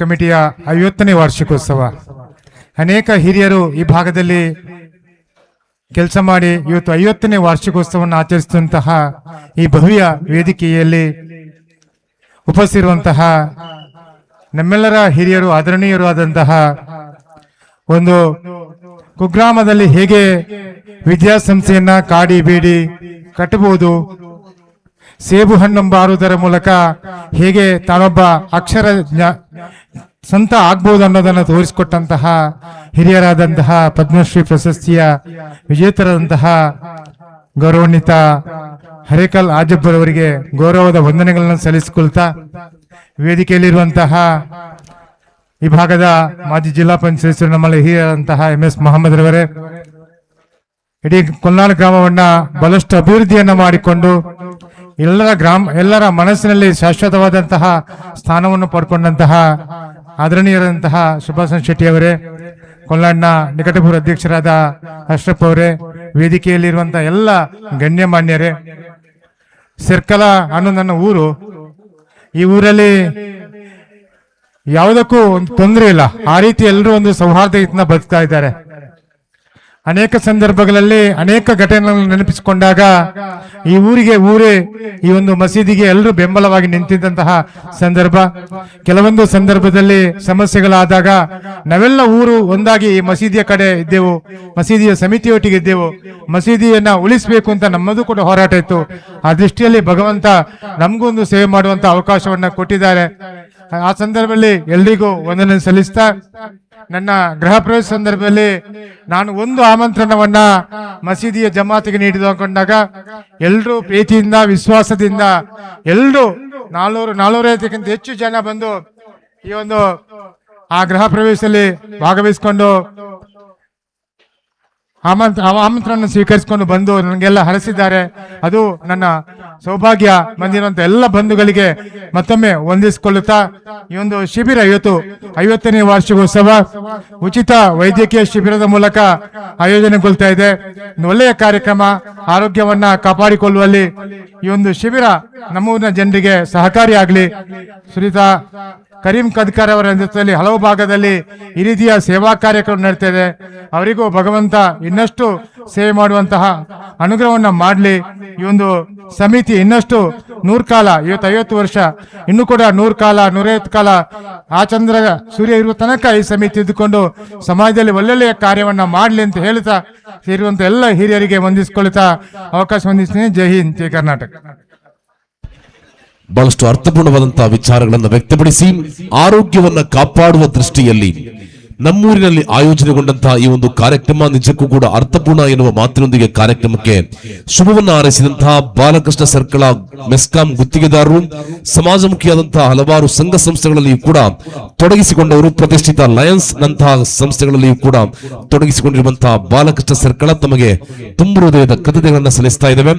ಕಮಿಟಿಯ 50ನೇ ವಾರ್ಷಿಕೋತ್ಸವ. ಅನೇಕ ಹಿರಿಯರು ಈ ಭಾಗದಲ್ಲಿ ಕೆಲಸ ಮಾಡಿ ಇವತ್ತು 50ನೇ ವಾರ್ಷಿಕೋತ್ಸವವನ್ನು ಆಚರಿಸುವಂತಹ ಈ ಭವ್ಯ ವೇದಿಕೆಯಲ್ಲಿ ಉಪಸ್ಥಿತಿರುವಂತಹ ನಮ್ಮೆಲ್ಲರ ಹಿರಿಯರು ಆದರಣೀಯರು ಆದಂತಹ ಒಂದು ಕುಗ್ರಾಮದಲ್ಲಿ ಹೇಗೆ ವಿದ್ಯಾಸಂಸ್ಥೆಯನ್ನ ಕಾಡಿ ಬೇಡಿ ಕಟ್ಟಬಹುದು, ಸೇಬು ಹಣ್ಣು ಬಾರುವುದರ ಮೂಲಕ ಹೇಗೆ ತಾನೊಬ್ಬ ಅಕ್ಷರ ಸಂತ ಆಗ್ಬಹುದು ಅನ್ನೋದನ್ನು ತೋರಿಸಿಕೊಟ್ಟಂತಹ ಹಿರಿಯರಾದಂತಹ ಪದ್ಮಶ್ರೀ ಪ್ರಶಸ್ತಿಯ ವಿಜೇತರಾದಂತಹ ಗೌರವಾನ್ವಿತ ಹರೇಕಲ್ ಆಜಬ್ಬರ್ ಅವರಿಗೆ ಗೌರವದ ವಂದನೆಗಳನ್ನು ಸಲ್ಲಿಸಿಕೊಳ್ತಾ, ವೇದಿಕೆಯಲ್ಲಿರುವಂತಹ ಈ ಭಾಗದ ಮಾಜಿ ಜಿಲ್ಲಾ ಪಂಚಾಯತ್ ಸದಸ್ಯರು ನಮ್ಮಲ್ಲಿ ಹಿರಿಯರಾದಂತಹ MS ಮೊಹಮ್ಮದ್ ರವರೇ, ಇಡೀ ಕೊಲ್ನಾಳ ಗ್ರಾಮವನ್ನ ಬಹಳಷ್ಟು ಅಭಿವೃದ್ಧಿಯನ್ನ ಮಾಡಿಕೊಂಡು ಎಲ್ಲರ ಮನಸ್ಸಿನಲ್ಲಿ ಶಾಶ್ವತವಾದಂತಹ ಸ್ಥಾನವನ್ನು ಪಡ್ಕೊಂಡಂತಹ ಆದರಣೀಯರಾದಂತಹ ಸುಭಾಷ್ ಶೆಟ್ಟಿ ಅವರೇ, ಕೊಲ್ನಾಡಿನ ನಿಕಟಪೂರ್ವ ಅಧ್ಯಕ್ಷರಾದ ಅಶ್ರಫ್ ಅವರೇ, ವೇದಿಕೆಯಲ್ಲಿರುವಂತಹ ಎಲ್ಲ ಗಣ್ಯಮಾನ್ಯರೇ, ಸರ್ಕಲ ಅನ್ನೋ ನನ್ನ ಊರು. ಈ ಊರಲ್ಲಿ ಯಾವುದಕ್ಕೂ ಒಂದು ತೊಂದರೆ ಇಲ್ಲ, ಆ ರೀತಿ ಎಲ್ಲರೂ ಒಂದು ಸೌಹಾರ್ದತೆಯಿಂದ ಬದುಕ್ತಾ ಇದ್ದಾರೆ. ಅನೇಕ ಸಂದರ್ಭಗಳಲ್ಲಿ ಅನೇಕ ಘಟನೆಗಳನ್ನು ನೆನಪಿಸಿಕೊಂಡಾಗ ಈ ಊರೇ ಈ ಒಂದು ಮಸೀದಿಗೆ ಎಲ್ಲರೂ ಬೆಂಬಲವಾಗಿ ನಿಂತಿದ್ದಂತಹ ಸಂದರ್ಭ. ಕೆಲವೊಂದು ಸಂದರ್ಭದಲ್ಲಿ ಸಮಸ್ಯೆಗಳಾದಾಗ ನಾವೆಲ್ಲ ಊರು ಒಂದಾಗಿ ಈ ಮಸೀದಿಯ ಕಡೆ ಇದ್ದೆವು, ಮಸೀದಿಯ ಸಮಿತಿಯೊಟ್ಟಿಗೆ ಇದ್ದೆವು, ಮಸೀದಿಯನ್ನ ಉಳಿಸಬೇಕು ಅಂತ ನಮ್ಮದು ಕೂಡ ಹೋರಾಟ ಇತ್ತು. ಆ ದೃಷ್ಟಿಯಲ್ಲಿ ಭಗವಂತ ನಮಗೂ ಒಂದು ಸೇವೆ ಮಾಡುವಂತ ಅವಕಾಶವನ್ನ ಕೊಟ್ಟಿದ್ದಾರೆ. ಆ ಸಂದರ್ಭದಲ್ಲಿ ಎಲ್ರಿಗೂ ವಂದನೆ ಸಲ್ಲಿಸ್ತಾ, ನನ್ನ ಗೃಹ ಪ್ರವೇಶ ಸಂದರ್ಭದಲ್ಲಿ ನಾನು ಒಂದು ಆಮಂತ್ರಣವನ್ನ ಮಸೀದಿಯ ಜಮಾತಿಗೆ ನೀಡಿಕೊಂಡಾಗ ಎಲ್ಲರೂ ಪ್ರೀತಿಯಿಂದ ವಿಶ್ವಾಸದಿಂದ ಎಲ್ಲರೂ 450ಕ್ಕಿಂತ ಹೆಚ್ಚು ಜನ ಬಂದು ಈ ಒಂದು ಆ ಗೃಹ ಪ್ರವೇಶದಲ್ಲಿ ಭಾಗವಹಿಸಿಕೊಂಡು ಆಮಂತ್ರಣ ಸ್ವೀಕರಿಸಿಕೊಂಡು ಬಂದು ನನಗೆಲ್ಲ ಹರಸಿದ್ದಾರೆ. ಅದು ನನ್ನ ಸೌಭಾಗ್ಯ. ಬಂದಿರುವಂತ ಎಲ್ಲ ಬಂಧುಗಳಿಗೆ ಮತ್ತೊಮ್ಮೆ ವಂದಿಸಿಕೊಳ್ಳುತ್ತಾ, ಈ ಒಂದು ಶಿಬಿರ ಇವತ್ತು 50ನೇ ವಾರ್ಷಿಕೋತ್ಸವ ಉಚಿತ ವೈದ್ಯಕೀಯ ಶಿಬಿರದ ಮೂಲಕ ಆಯೋಜನೆಗೊಳ್ತಾ ಇದೆ. ಒಂದು ಒಳ್ಳೆಯ ಕಾರ್ಯಕ್ರಮ. ಆರೋಗ್ಯವನ್ನ ಕಾಪಾಡಿಕೊಳ್ಳುವಲ್ಲಿ ಈ ಒಂದು ಶಿಬಿರ ನಮ್ಮೂರಿನ ಜನರಿಗೆ ಸಹಕಾರಿಯಾಗಲಿ. ಶ್ರೀಯುತ ಕರೀಂ ಕದ್ಕರ್ ಅವರ ನೇತೃತ್ವದಲ್ಲಿ ಹಲವು ಭಾಗದಲ್ಲಿ ಈ ರೀತಿಯ ಸೇವಾ ಕಾರ್ಯಕ್ರಮ ನಡೀತಾ ಇದೆ. ಅವರಿಗೂ ಭಗವಂತ ಇನ್ನಷ್ಟು ಸೇವೆ ಮಾಡುವಂತಹ ಅನುಗ್ರಹವನ್ನ ಮಾಡಲಿ. ಈ ಒಂದು ಸಮಿತಿ ಇನ್ನಷ್ಟು 100 ಕಾಲ, ಇವತ್ತು 50 ವರ್ಷ, ಇನ್ನು ಕೂಡ 100 ಕಾಲ 150 ಕಾಲ ಆ ಚಂದ್ರ ಸೂರ್ಯ ಇರುವ ತನಕ ಈ ಸಮಿತಿ ಇದ್ದುಕೊಂಡು ಸಮಾಜದಲ್ಲಿ ಒಳ್ಳೊಳ್ಳೆಯ ಕಾರ್ಯವನ್ನ ಮಾಡಲಿ ಅಂತ ಹೇಳ್ತಾ, ಸೇರುವಂತ ಎಲ್ಲ ಹಿರಿಯರಿಗೆ ವಂದಿಸಿಕೊಳ್ತಾ ಅವಕಾಶ ಹೊಂದಿಸ್ತೀನಿ. ಜೈ ಹಿಂದ್, ಜೈ ಕರ್ನಾಟಕ. ಬಹಳಷ್ಟು ಅರ್ಥಪೂರ್ಣವಾದಂತಹ ವಿಚಾರಗಳನ್ನು ವ್ಯಕ್ತಪಡಿಸಿ ಆರೋಗ್ಯವನ್ನ ಕಾಪಾಡುವ ದೃಷ್ಟಿಯಲ್ಲಿ ನಮ್ಮೂರಿನಲ್ಲಿ ಆಯೋಜನೆಗೊಂಡಂತಹ ಈ ಒಂದು ಕಾರ್ಯಕ್ರಮ ನಿಜಕ್ಕೂ ಕೂಡ ಅರ್ಥಪೂರ್ಣ ಎನ್ನುವ ಮಾತಿನೊಂದಿಗೆ ಕಾರ್ಯಕ್ರಮಕ್ಕೆ ಶುಭವನ್ನು ಹಾರೈಸಿದಂತಹ ಬಾಲಕೃಷ್ಣ ಸರ್ಕಳ ಮೆಸ್ಕಾಂ ಗುತ್ತಿಗೆದಾರರು, ಸಮಾಜಮುಖಿಯಾದಂತಹ ಹಲವಾರು ಸಂಘ ಸಂಸ್ಥೆಗಳಲ್ಲಿಯೂ ಕೂಡ ತೊಡಗಿಸಿಕೊಂಡವರು, ಪ್ರತಿಷ್ಠಿತ ಲಯನ್ಸ್ ನಂತಹ ಸಂಸ್ಥೆಗಳಲ್ಲಿಯೂ ಕೂಡ ತೊಡಗಿಸಿಕೊಂಡಿರುವಂತಹ ಬಾಲಕೃಷ್ಣ ಸರ್ಕಳ ತಮಗೆ ತುಂಬು ಹೃದಯದ ಕೃತಜ್ಞತೆಗಳನ್ನು ಸಲ್ಲಿಸ್ತಾ ಇದ್ದೇವೆ.